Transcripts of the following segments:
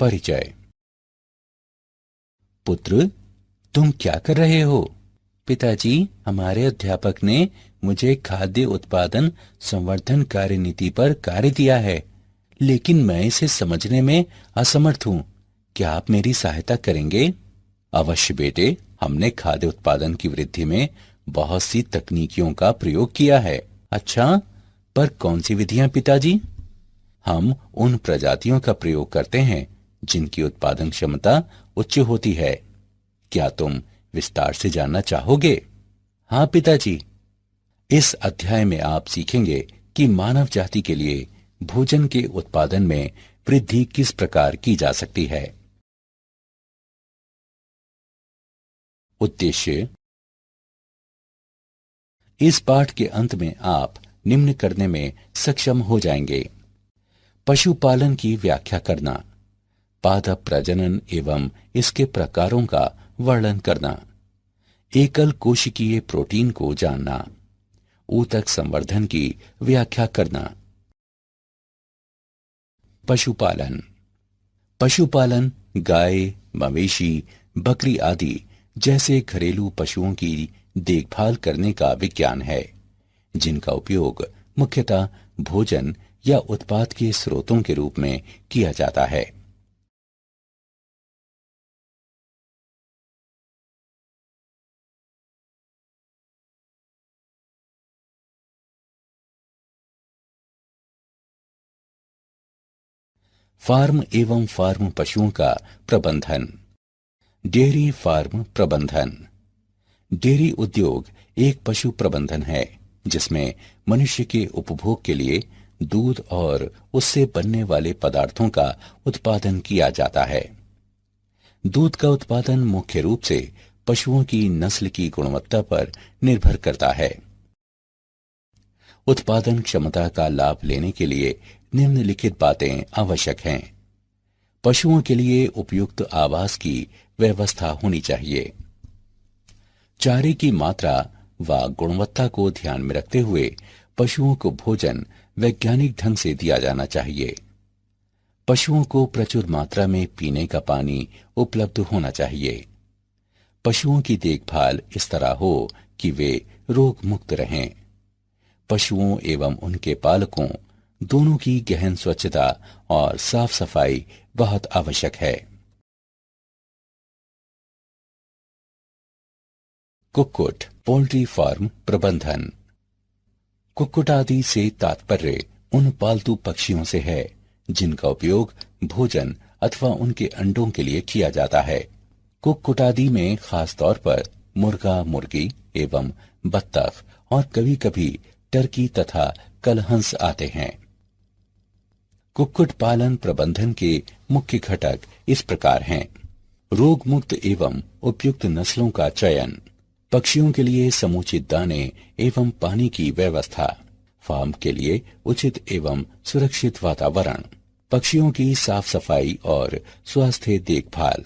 परिचय। पुत्र, तुम क्या कर रहे हो? पिताजी, हमारे अध्यापक ने मुझे खाद्य उत्पादन संवर्धन कार्यनीति पर कार्य दिया है, लेकिन मैं इसे समझने में असमर्थ हूँ। क्या आप मेरी सहायता करेंगे? अवश्य बेटे, हमने खाद्य उत्पादन की वृद्धि में बहुत सी तकनीकियों का प्रयोग किया है। अच्छा, पर कौन सी विधियां पिताजी? हम उन प्रजातियों का प्रयोग करते हैं जिनकी उत्पादन क्षमता उच्च होती है। क्या तुम विस्तार से जानना चाहोगे? हाँ पिताजी। इस अध्याय में आप सीखेंगे कि मानव जाति के लिए भोजन के उत्पादन में वृद्धि किस प्रकार की जा सकती है। उद्देश्य। इस पाठ के अंत में आप निम्न करने में सक्षम हो जाएंगे: पशुपालन की व्याख्या करना, पादप प्रजनन एवं इसके प्रकारों का वर्णन करना, एकल कोशिकीय प्रोटीन को जानना, ऊतक संवर्धन की व्याख्या करना। पशुपालन। पशुपालन गाय, मवेशी, बकरी आदि जैसे घरेलू पशुओं की देखभाल करने का विज्ञान है, जिनका उपयोग मुख्यतः भोजन या उत्पाद के स्रोतों के रूप में किया जाता है। फार्म एवं फार्म पशुओं का प्रबंधन। डेयरी फार्म प्रबंधन। डेयरी उद्योग एक पशु प्रबंधन है जिसमें मनुष्य के उपभोग के लिए दूध और उससे बनने वाले पदार्थों का उत्पादन किया जाता है। दूध का उत्पादन मुख्य रूप से पशुओं की नस्ल की गुणवत्ता पर निर्भर करता है। उत्पादन क्षमता का लाभ लेने के लिए निम्नलिखित बातें आवश्यक हैं। पशुओं के लिए उपयुक्त आवास की व्यवस्था होनी चाहिए। चारे की मात्रा व गुणवत्ता को ध्यान में रखते हुए पशुओं को भोजन वैज्ञानिक ढंग से दिया जाना चाहिए। पशुओं को प्रचुर मात्रा में पीने का पानी उपलब्ध होना चाहिए। पशुओं की देखभाल इस तरह हो कि वे रोग मुक्त रहें। पशुओं एवं उनके पालकों दोनों की गहन स्वच्छता और साफ सफाई बहुत आवश्यक है। कुक्कुट पोल्ट्री फार्म प्रबंधन। कुक्कुट आदि से तात्पर्य उन पालतू पक्षियों से है जिनका उपयोग भोजन अथवा उनके अंडों के लिए किया जाता है। कुक्कुट आदि में खास तौर पर मुर्गा, मुर्गी एवं बत्तख और कभी कभी टर्की तथा कलहंस आते हैं। कुक्कुट पालन प्रबंधन के मुख्य घटक इस प्रकार हैं: रोग मुक्त एवं उपयुक्त नस्लों का चयन, पक्षियों के लिए समुचित दाने एवं पानी की व्यवस्था, फार्म के लिए उचित एवं सुरक्षित वातावरण, पक्षियों की साफ सफाई और स्वास्थ्य देखभाल।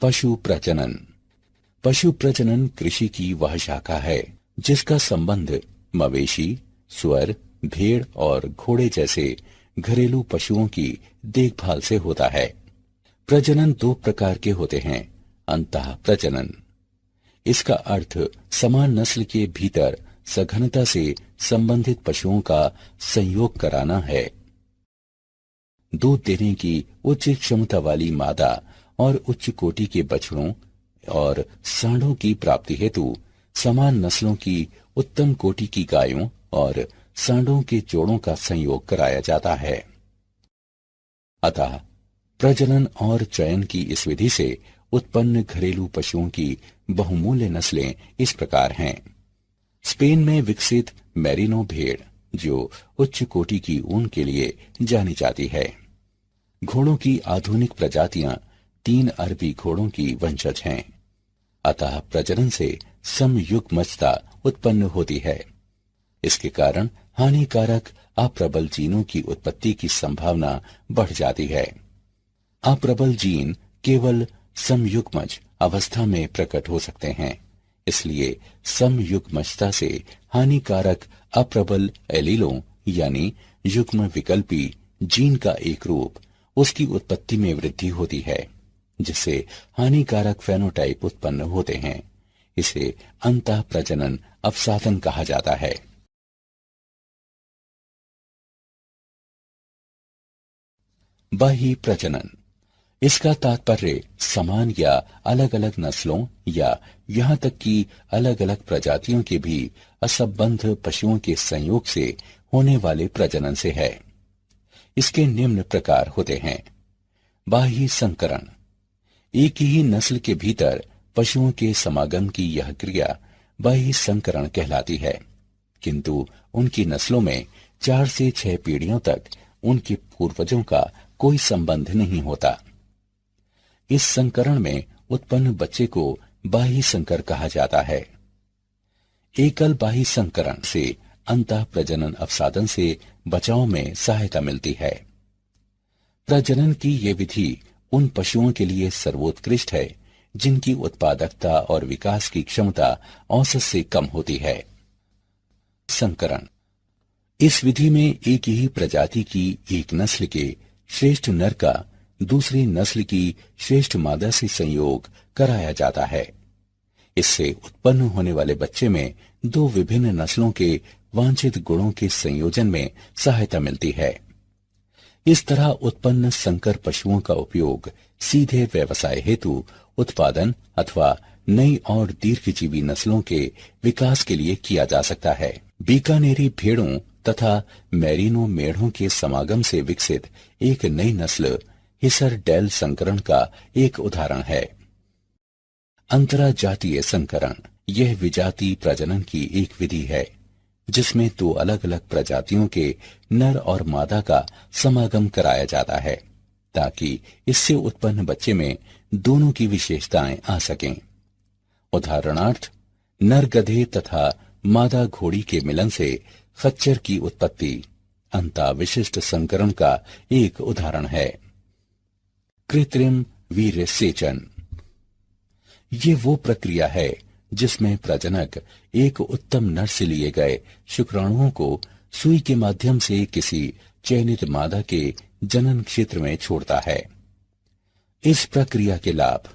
पशु प्रजनन। पशु प्रजनन कृषि की वह शाखा है जिसका संबंध मवेशी, सुअर, भेड़ और घोड़े जैसे घरेलू पशुओं की देखभाल से होता है। प्रजनन दो प्रकार के होते हैं: अंतः प्रजनन। इसका अर्थ समान नस्ल के भीतर सघनता से संबंधित पशुओं का संयोग कराना है। दूध देने की उच्च क्षमता वाली मादा और उच्च कोटि के बछड़ों और सांडों की प्राप्ति हेतु समान नस्लों की उत्तम कोटि की गायों और सांडों के जोड़ों का संयोग कराया जाता है। अतः प्रजनन और चयन की इस विधि से उत्पन्न घरेलू पशुओं की बहुमूल्य नस्लें इस प्रकार हैं: स्पेन में विकसित मैरिनो भेड़, जो उच्च कोटि की ऊन के लिए जानी जाती है। घोड़ों की आधुनिक प्रजातियां 3 अरबी घोड़ों की वंशज हैं। अतः प्रजनन से समयुग्मजता उत्पन्न होती है। इसके कारण हानिकारक अप्रबल जीनों की उत्पत्ति की संभावना बढ़ जाती है। अप्रबल जीन केवल समयुग्मज अवस्था में प्रकट हो सकते हैं, इसलिए समयुग्मजता से हानिकारक अप्रबल एलीलों यानी युग्म विकल्पी जीन का एक रूप, उसकी उत्पत्ति में वृद्धि होती है, जिससे हानिकारक फेनोटाइप उत्पन्न होते हैं। इसे अंतः प्रजनन अवसादन कहा जाता है। बाह्य प्रजनन, इसका तात्पर्य समान या अलग अलग नस्लों या यहाँ तक कि अलग अलग प्रजातियों के भी असंबद्ध पशुओं के संयोग से होने वाले प्रजनन से है। इसके निम्न प्रकार होते हैं। बाह्य संकरण, एक ही नस्ल के भीतर पशुओं के समागम की यह क्रिया बाह्य संकरण कहलाती है, किंतु उनकी नस्लों में 4 से 6 पीढ़ियों तक उनके पूर्वजों का कोई संबंध नहीं होता। इस संकरण में उत्पन्न बच्चे को बाह्य संकर कहा जाता है। एकल बाह्य संकरण से अंतः प्रजनन अवसादन से बचाव में सहायता मिलती है। प्रजनन की ये विधि उन पशुओं के लिए सर्वोत्कृष्ट है जिनकी उत्पादकता और विकास की क्षमता औसत से कम होती है। संकरण, इस विधि में एक ही प्रजाति की एक नस्ल के श्रेष्ठ नर का दूसरी नस्ल की श्रेष्ठ मादा से संयोग कराया जाता है। इससे उत्पन्न होने वाले बच्चे में 2 विभिन्न नस्लों के वांछित गुणों के संयोजन में सहायता मिलती है। इस तरह उत्पन्न संकर पशुओं का उपयोग सीधे व्यवसाय हेतु उत्पादन अथवा नई और दीर्घजीवी नस्लों के विकास के लिए किया जा सकता है। बीकानेरी भेड़ों तथा मैरिनो मेढ़ों के समागम से विकसित एक नई नस्ल हिसर डेल संकरण का एक उदाहरण है। अंतराजातीय संकरण, यह विजातीय प्रजनन की एक विधि है जिसमें 2 अलग अलग प्रजातियों के नर और मादा का समागम कराया जाता है ताकि इससे उत्पन्न बच्चे में दोनों की विशेषताएं आ सकें। उदाहरणार्थ, नर गधे तथा मादा घोड़ी के मिलन से खच्चर की उत्पत्ति अंतः विशिष्ट संकरण का एक उदाहरण है। कृत्रिम वीर्य सेचन, ये वो प्रक्रिया है जिसमें प्रजनक एक उत्तम नर से लिए गए शुक्राणुओं को सुई के माध्यम से किसी चयनित मादा के जनन क्षेत्र में छोड़ता है। इस प्रक्रिया के लाभ,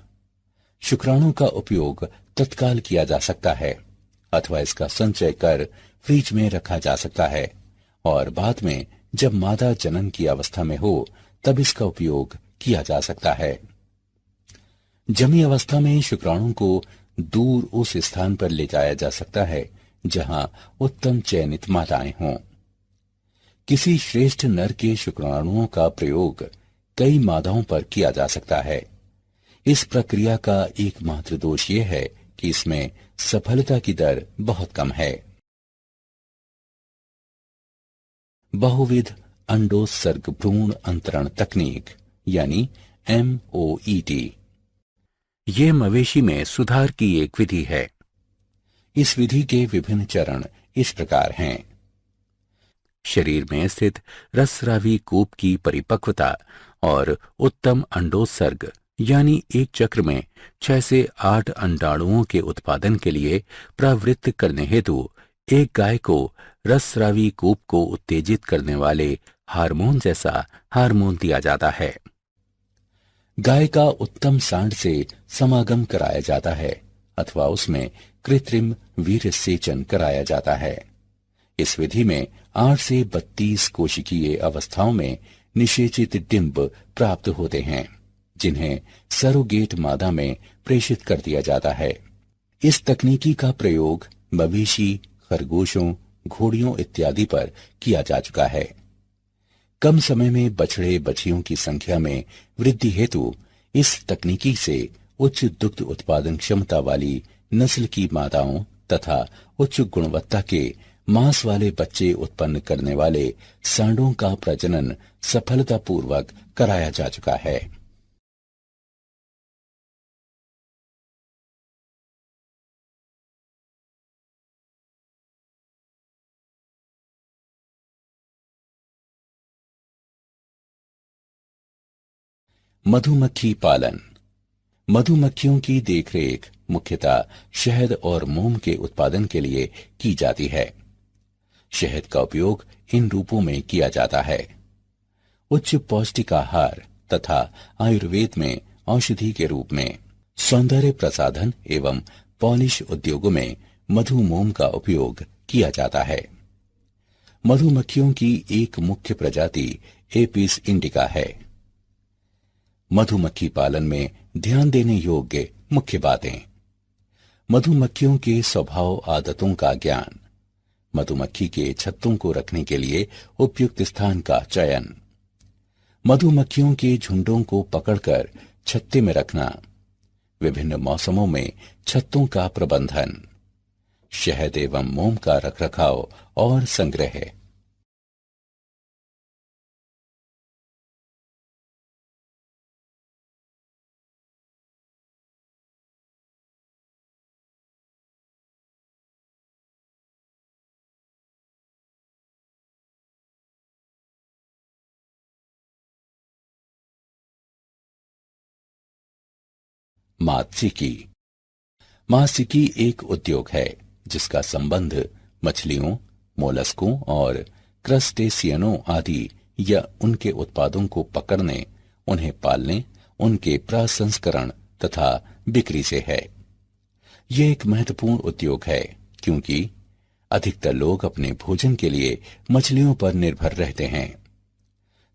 शुक्राणु का उपयोग तत्काल किया जा सकता है अथवा इसका संचय कर फ्रिज में रखा जा सकता है और बाद में जब मादा जनन की अवस्था में हो तब इसका उपयोग किया जा सकता है। जमी अवस्था में शुक्राणु को दूर उस स्थान पर ले जाया जा सकता है जहां उत्तम चयनित मादाएं हों। किसी श्रेष्ठ नर के शुक्राणुओं का प्रयोग कई मादाओं पर किया जा सकता है। इस प्रक्रिया का एकमात्र दोष यह है कि इसमें सफलता की दर बहुत कम है। बहुविध अंडोत्सर्ग भ्रूण अंतरण तकनीक यानी MOET, ये मवेशी में सुधार की एक विधि है। इस विधि के विभिन्न चरण इस प्रकार हैं। शरीर में स्थित रसस्रावी कूप की परिपक्वता और उत्तम अंडोत्सर्ग यानी एक चक्र में 6 से 8 अंडाणुओं के उत्पादन के लिए प्रवृत्त करने हेतु एक गाय को रसस्रावी कूप को उत्तेजित करने वाले हार्मोन जैसा हार्मोन दिया जाता है। गाय का उत्तम सांड से समागम कराया जाता है अथवा उसमें कृत्रिम वीर्य सेचन कराया जाता है। इस विधि में 8 से 32 कोशिकीय अवस्थाओं में निषेचित डिंब प्राप्त होते हैं जिन्हें सरोगेट मादा में प्रेषित कर दिया जाता है। इस तकनीकी का प्रयोग मवेशी, खरगोशों, घोड़ियों इत्यादि पर किया जा चुका है। कम समय में बछड़े बछियों की संख्या में वृद्धि हेतु इस तकनीकी से उच्च दुग्ध उत्पादन क्षमता वाली नस्ल की मादाओं तथा उच्च गुणवत्ता के मांस वाले बच्चे उत्पन्न करने वाले सांडों का प्रजनन सफलतापूर्वक कराया जा चुका है। मधुमक्खी पालन, मधुमक्खियों की देखरेख मुख्यतः शहद और मोम के उत्पादन के लिए की जाती है। शहद का उपयोग इन रूपों में किया जाता है। उच्च पौष्टिक आहार तथा आयुर्वेद में औषधि के रूप में, सौंदर्य प्रसाधन एवं पॉलिश उद्योगों में मधुमोम का उपयोग किया जाता है। मधुमक्खियों की एक मुख्य प्रजाति एपिस इंडिका है। मधुमक्खी पालन में ध्यान देने योग्य मुख्य बातें: मधुमक्खियों के स्वभाव आदतों का ज्ञान, मधुमक्खी के छत्तों को रखने के लिए उपयुक्त स्थान का चयन, मधुमक्खियों के झुंडों को पकड़कर छत्ते में रखना, विभिन्न मौसमों में छत्तों का प्रबंधन, शहद एवं मोम का रखरखाव और संग्रह। मात्स्यिकी। मात्स्यिकी एक उद्योग है जिसका संबंध मछलियों, मोलस्कों और क्रस्टेशियनों आदि या उनके उत्पादों को पकड़ने, उन्हें पालने, उनके प्रसंस्करण तथा बिक्री से है। यह एक महत्वपूर्ण उद्योग है क्योंकि अधिकतर लोग अपने भोजन के लिए मछलियों पर निर्भर रहते हैं।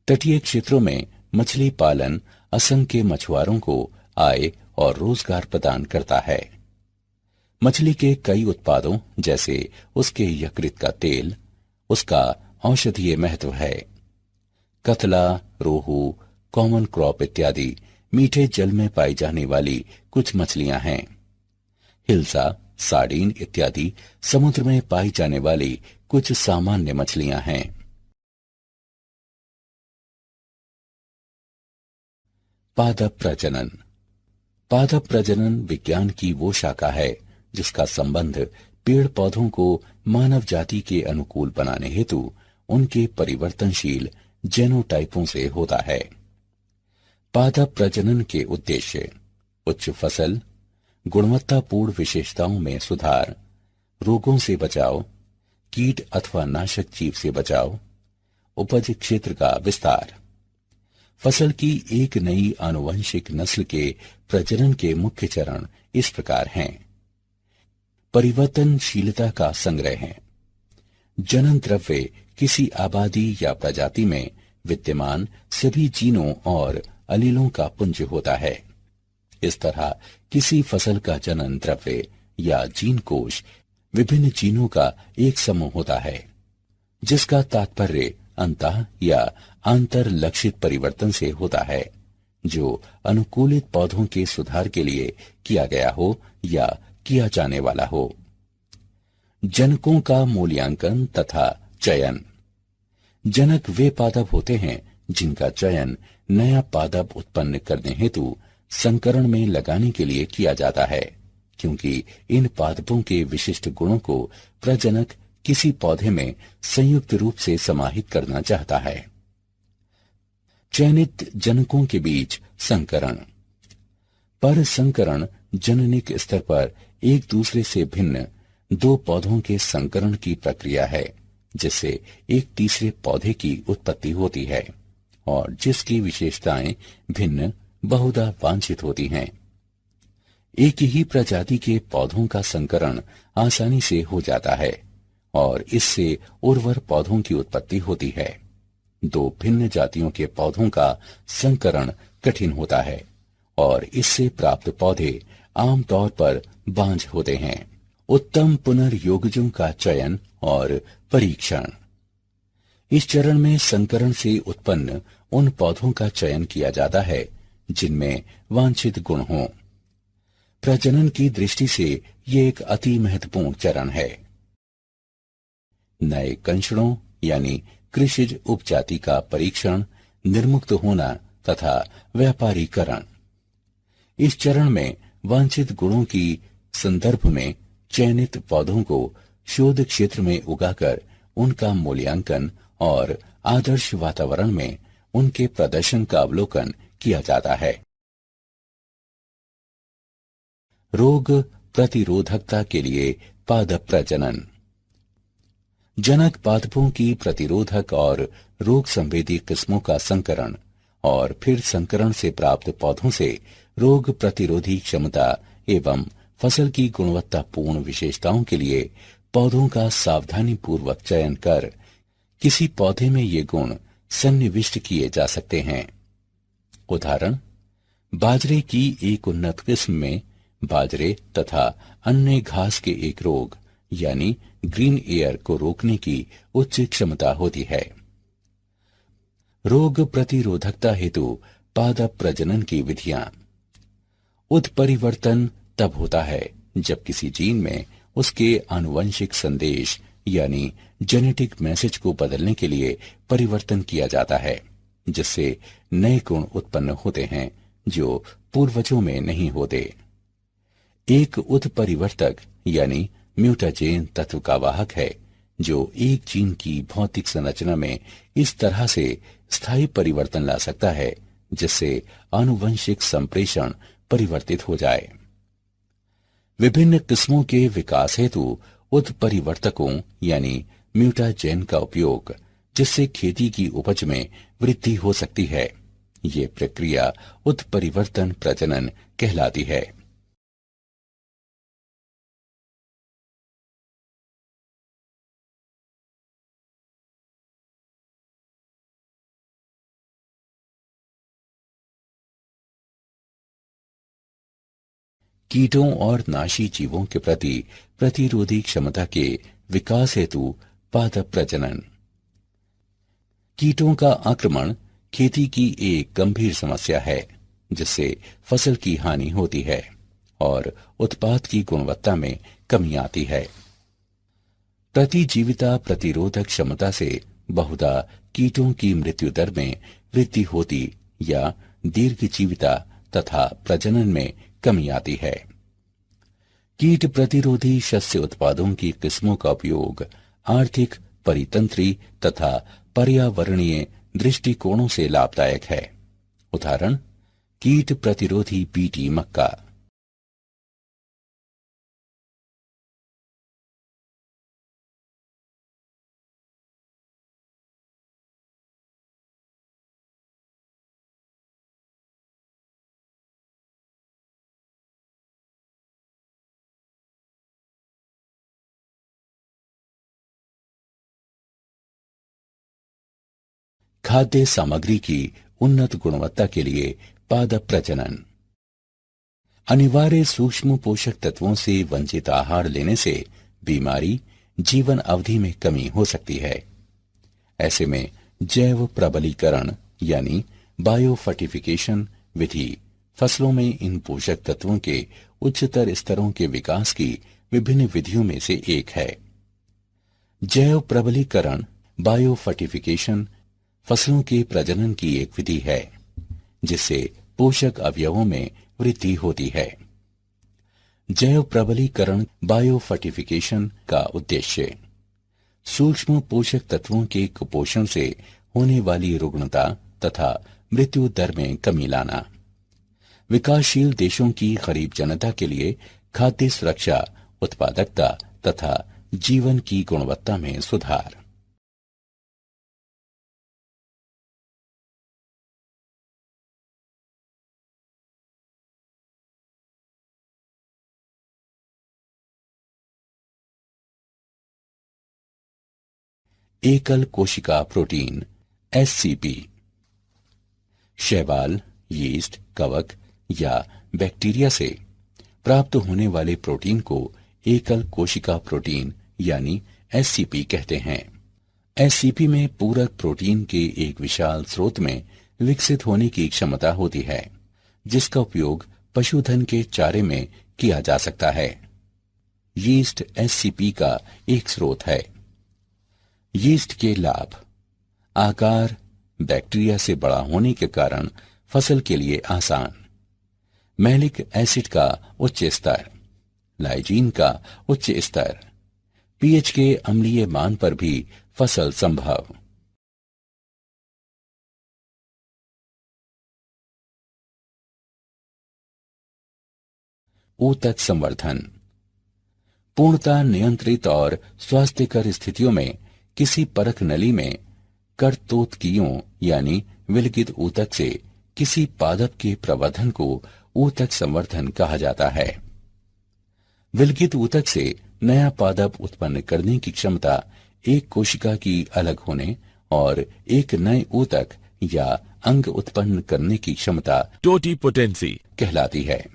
तटीय क्षेत्रों में मछली पालन असंख्य मछुआरों को आय और रोजगार प्रदान करता है। मछली के कई उत्पादों जैसे उसके यकृत का तेल, उसका औषधीय महत्व है। कतला, रोहू, कॉमन क्रॉप इत्यादि मीठे जल में पाई जाने वाली कुछ मछलियां हैं। हिल्सा, सार्डीन इत्यादि समुद्र में पाई जाने वाली कुछ सामान्य मछलियां हैं। पादप प्रजनन। पादप प्रजनन विज्ञान की वो शाखा है जिसका संबंध पेड़ पौधों को मानव जाति के अनुकूल बनाने हेतु उनके परिवर्तनशील जेनोटाइपों से होता है। पादप प्रजनन के उद्देश्य उच्च फसल, गुणवत्तापूर्ण विशेषताओं में सुधार, रोगों से बचाव, कीट अथवा नाशक जीव से बचाव, उपज क्षेत्र का विस्तार। फसल की एक नई आनुवंशिक नस्ल के प्रजनन के मुख्य चरण इस प्रकार हैं। परिवर्तनशीलता का संग्रह है। जनन द्रव्य किसी आबादी या प्रजाति में विद्यमान सभी जीनों और अलीलों का पुंज होता है। इस तरह किसी फसल का जनन द्रव्य या जीन कोश विभिन्न जीनों का एक समूह होता है जिसका तात्पर्य अंतः या आंतर लक्षित परिवर्तन से होता है जो अनुकूलित पौधों के सुधार के लिए किया गया हो या किया जाने वाला हो। जनकों का मूल्यांकन तथा चयन। जनक वे पादप होते हैं जिनका चयन नया पादप उत्पन्न करने हेतु संकरण में लगाने के लिए किया जाता है क्योंकि इन पादपों के विशिष्ट गुणों को प्रजनक किसी पौधे में संयुक्त रूप से समाहित करना चाहता है। चयनित जनकों के बीच संकरण। पर संकरण जननिक स्तर पर एक दूसरे से भिन्न दो पौधों के संकरण की प्रक्रिया है जिससे एक तीसरे पौधे की उत्पत्ति होती है और जिसकी विशेषताएं भिन्न बहुधा वांछित होती हैं। एक ही प्रजाति के पौधों का संकरण आसानी से हो जाता है और इससे उर्वर पौधों की उत्पत्ति होती है। दो भिन्न जातियों के पौधों का संकरण कठिन होता है और इससे प्राप्त पौधे आमतौर पर बांझ होते हैं। उत्तम पुनर्योगजों का चयन और परीक्षण। इस चरण में संकरण से उत्पन्न उन पौधों का चयन किया जाता है जिनमें वांछित गुण हों। प्रजनन की दृष्टि से ये एक अति महत्वपूर्ण चरण है। नए कंशड़ों यानी कृषिज उपजाति का परीक्षण, निर्मुक्त होना तथा व्यापारीकरण। इस चरण में वांछित गुणों की संदर्भ में चयनित पौधों को शोध क्षेत्र में उगाकर उनका मूल्यांकन और आदर्श वातावरण में उनके प्रदर्शन का अवलोकन किया जाता है। रोग प्रतिरोधकता के लिए पादप प्रजनन। जनक पादपों की प्रतिरोधक और रोग संवेदी किस्मों का संकरण और फिर संकरण से प्राप्त पौधों से रोग प्रतिरोधी क्षमता एवं फसल की गुणवत्तापूर्ण विशेषताओं के लिए पौधों का सावधानी पूर्वक चयन कर किसी पौधे में ये गुण सन्निविष्ट किए जा सकते हैं। उदाहरण, बाजरे की एक उन्नत किस्म में बाजरे तथा अन्य घास के एक रोग यानी ग्रीन एयर को रोकने की उच्च क्षमता होती है। रोग प्रतिरोधकता हेतु पादप प्रजनन की विधियां। उत्परिवर्तन तब होता है जब किसी जीन में उसके आनुवंशिक संदेश यानी जेनेटिक मैसेज को बदलने के लिए परिवर्तन किया जाता है, जिससे नए गुण उत्पन्न होते हैं जो पूर्वजों में नहीं होते। एक उत्परिवर्तक यानी म्यूटाजेन तत्व का वाहक है जो एक जीन की भौतिक संरचना में इस तरह से स्थायी परिवर्तन ला सकता है जिससे आनुवंशिक संप्रेषण परिवर्तित हो जाए। विभिन्न किस्मों के विकास हेतु उत्परिवर्तकों यानी म्यूटाजेन का उपयोग, जिससे खेती की उपज में वृद्धि हो सकती है, ये प्रक्रिया उत्परिवर्तन प्रजनन कहलाती है। कीटों और नाशी जीवों के प्रति प्रतिरोधी क्षमता के विकास हेतु पादप प्रजनन। कीटों का आक्रमण खेती की एक गंभीर समस्या है जिससे फसल की हानि होती है और उत्पाद की गुणवत्ता में कमी आती है। प्रतिजीविता प्रतिरोधक क्षमता से बहुधा कीटों की मृत्यु दर में वृद्धि होती या दीर्घजीविता तथा प्रजनन में कमी आती है। कीट प्रतिरोधी शस्य उत्पादों की किस्मों का उपयोग आर्थिक, परितंत्री तथा पर्यावरणीय दृष्टिकोणों से लाभदायक है। उदाहरण, कीट प्रतिरोधी बीटी मक्का। खाद्य सामग्री की उन्नत गुणवत्ता के लिए पादप प्रजनन। अनिवार्य सूक्ष्म पोषक तत्वों से वंचित आहार लेने से बीमारी, जीवन अवधि में कमी हो सकती है। ऐसे में जैव प्रबलीकरण यानी बायोफर्टिफिकेशन विधि फसलों में इन पोषक तत्वों के उच्चतर स्तरों के विकास की विभिन्न विधियों में से एक है। जैव प्रबलीकरण बायोफर्टिफिकेशन फसलों के प्रजनन की एक विधि है जिससे पोषक अवयवों में वृद्धि होती है। जैव प्रबलीकरण बायोफर्टिफिकेशन का उद्देश्य सूक्ष्म पोषक तत्वों के कुपोषण से होने वाली रुग्णता तथा मृत्यु दर में कमी लाना, विकासशील देशों की गरीब जनता के लिए खाद्य सुरक्षा, उत्पादकता तथा जीवन की गुणवत्ता में सुधार। एकल कोशिका प्रोटीन एससीपी शैवाल, यीस्ट, कवक या बैक्टीरिया से प्राप्त होने वाले प्रोटीन को एकल कोशिका प्रोटीन यानी एससीपी कहते हैं। एससीपी में पूरक प्रोटीन के एक विशाल स्रोत में विकसित होने की क्षमता होती है जिसका उपयोग पशुधन के चारे में किया जा सकता है। यीस्ट एससीपी का एक स्रोत है। यीस्ट के लाभ: आकार बैक्टीरिया से बड़ा होने के कारण फसल के लिए आसान, मैलिक एसिड का उच्च स्तर, लाइजीन का उच्च स्तर, पीएच के अम्लीय मान पर भी फसल संभव। ऊतक संवर्धन: पूर्णतः नियंत्रित और स्वास्थ्यकर स्थितियों में किसी परख नली में कर्तोत्कियों यानी विलगित ऊतक से किसी पादप के प्रवर्धन को ऊतक संवर्धन कहा जाता है। विलगित ऊतक से नया पादप उत्पन्न करने की क्षमता एक कोशिका की अलग होने और एक नए ऊतक या अंग उत्पन्न करने की क्षमता टोटिपोटेंसी कहलाती है।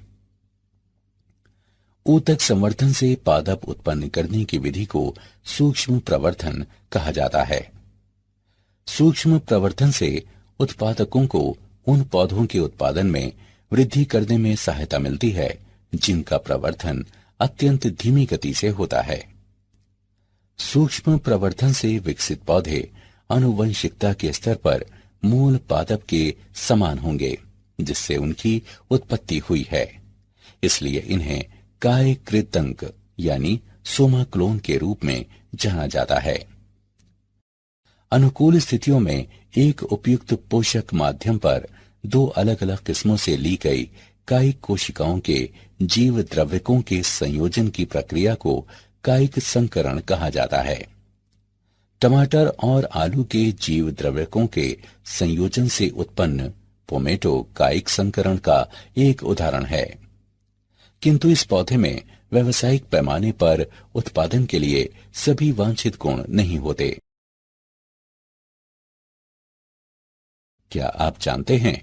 ऊतक संवर्धन से पादप उत्पन्न करने की विधि को सूक्ष्म प्रवर्धन कहा जाता है। सूक्ष्म प्रवर्धन से उत्पादकों को उन पौधों के उत्पादन में वृद्धि करने में सहायता मिलती है जिनका प्रवर्धन अत्यंत धीमी गति से होता है। सूक्ष्म प्रवर्धन से विकसित पौधे आनुवंशिकता के स्तर पर मूल पादप के समान होंगे जिससे उनकी उत्पत्ति हुई है, इसलिए इन्हें काय कृतंक यानी सोमा क्लोन के रूप में जाना जाता है। अनुकूल स्थितियों में एक उपयुक्त पोषक माध्यम पर दो अलग अलग किस्मों से ली गई कायिक कोशिकाओं के जीव द्रव्यकों के संयोजन की प्रक्रिया को कायिक संकरण कहा जाता है। टमाटर और आलू के जीव द्रव्यकों के संयोजन से उत्पन्न पोमेटो कायिक संकरण का एक उदाहरण है, किंतु इस पौधे में व्यावसायिक पैमाने पर उत्पादन के लिए सभी वांछित गुण नहीं होते। क्या आप जानते हैं,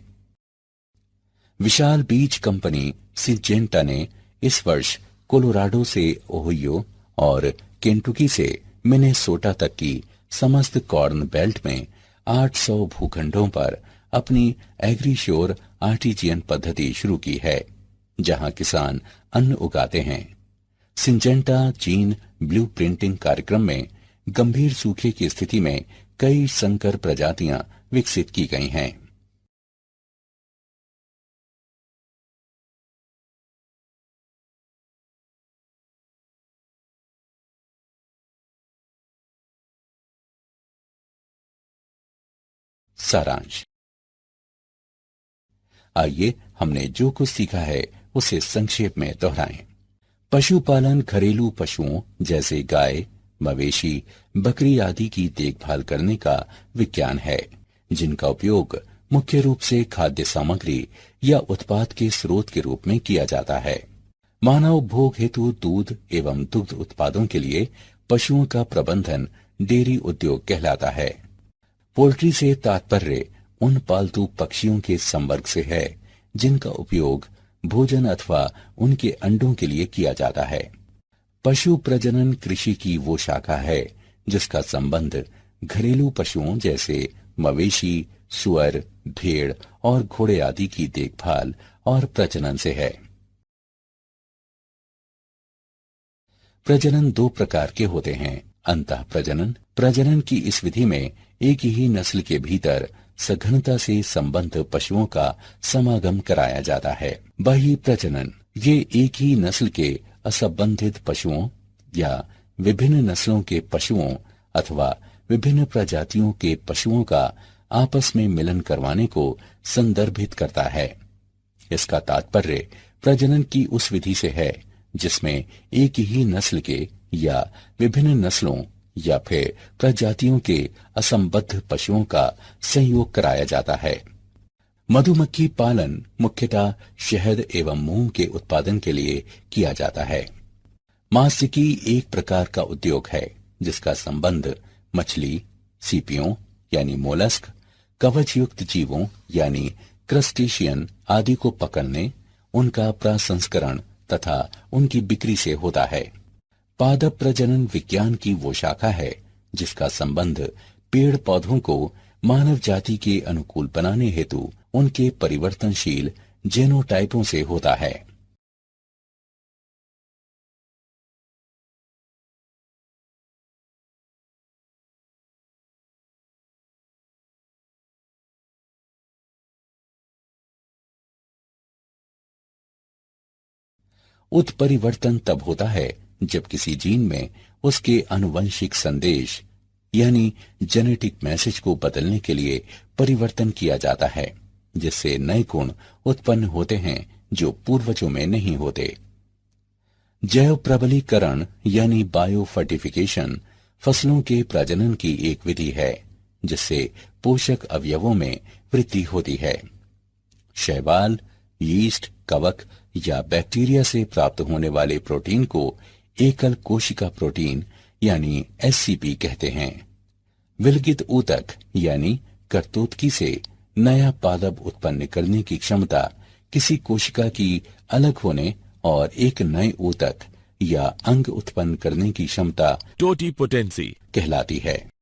विशाल बीज कंपनी सिंजेंटा ने इस वर्ष कोलोराडो से ओहियो और केंटुकी से मिनेसोटा तक की समस्त कॉर्न बेल्ट में 800 भूखंडों पर अपनी एग्रीश्योर आर्टिजियन पद्धति शुरू की है, जहां किसान अन्न उगाते हैं। सिंजेंटा जीन ब्लू प्रिंटिंग कार्यक्रम में गंभीर सूखे की स्थिति में कई संकर प्रजातियां विकसित की गई हैं। सारांश। आइए हमने जो कुछ सीखा है उसे संक्षेप में दोहराएं। पशुपालन घरेलू पशुओं जैसे गाय, मवेशी, बकरी आदि की देखभाल करने का विज्ञान है, जिनका उपयोग मुख्य रूप से खाद्य सामग्री या उत्पाद के स्रोत के रूप में किया जाता है। मानव उपभोग हेतु दूध एवं दुग्ध उत्पादों के लिए पशुओं का प्रबंधन डेयरी उद्योग कहलाता है। पोल्ट्री से तात्पर्य उन पालतू पक्षियों के संवर्ग से है जिनका उपयोग भोजन अथवा उनके अंडों के लिए किया जाता है। पशु प्रजनन कृषि की वो शाखा है जिसका संबंध घरेलू पशुओं जैसे मवेशी, सुअर, भेड़ और घोड़े आदि की देखभाल और प्रजनन से है। प्रजनन दो प्रकार के होते हैं, अंतः प्रजनन। प्रजनन की इस विधि में एक ही नस्ल के भीतर सघनता से संबद्ध पशुओं का समागम कराया जाता है। बाह्य प्रजनन, ये एक ही नस्ल के असंबंधित पशुओं या विभिन्न नस्लों के पशुओं अथवा विभिन्न प्रजातियों के पशुओं का आपस में मिलन करवाने को संदर्भित करता है। इसका तात्पर्य प्रजनन की उस विधि से है जिसमें एक ही नस्ल के या विभिन्न नस्लों या फिर प्रजातियों के असंबद्ध पशुओं का संयोग कराया जाता है। मधुमक्खी पालन मुख्यतः शहद एवं मोम के उत्पादन के लिए किया जाता है। मात्स्यिकी एक प्रकार का उद्योग है जिसका संबंध मछली, सीपियों यानी मोलस्क, कवच युक्त जीवों यानी क्रस्टेशियन आदि को पकड़ने, उनका प्रसंस्करण तथा उनकी बिक्री से होता है। पादप प्रजनन विज्ञान की वो शाखा है जिसका संबंध पेड़ पौधों को मानव जाति के अनुकूल बनाने हेतु उनके परिवर्तनशील जेनोटाइपों से होता है। उत्परिवर्तन तब होता है जब किसी जीन में उसके आनुवंशिक संदेश यानी जेनेटिक मैसेज को बदलने के लिए परिवर्तन किया जाता है, जिससे नए गुण उत्पन्न होते हैं जो पूर्वजों में नहीं होते। जैव प्रबलीकरण यानी बायो फर्टिफिकेशन फसलों के प्रजनन की एक विधि है जिससे पोषक अवयवों में वृद्धि होती है। शैवाल, यीस्ट, कवक या बैक्टीरिया से प्राप्त होने वाले प्रोटीन को एकल कोशिका प्रोटीन यानी एससीपी कहते हैं। विलगित ऊतक यानी करतोतकी से नया पादप उत्पन्न करने की क्षमता किसी कोशिका की अलग होने और एक नए ऊतक या अंग उत्पन्न करने की क्षमता टोटीपोटेंसी कहलाती है।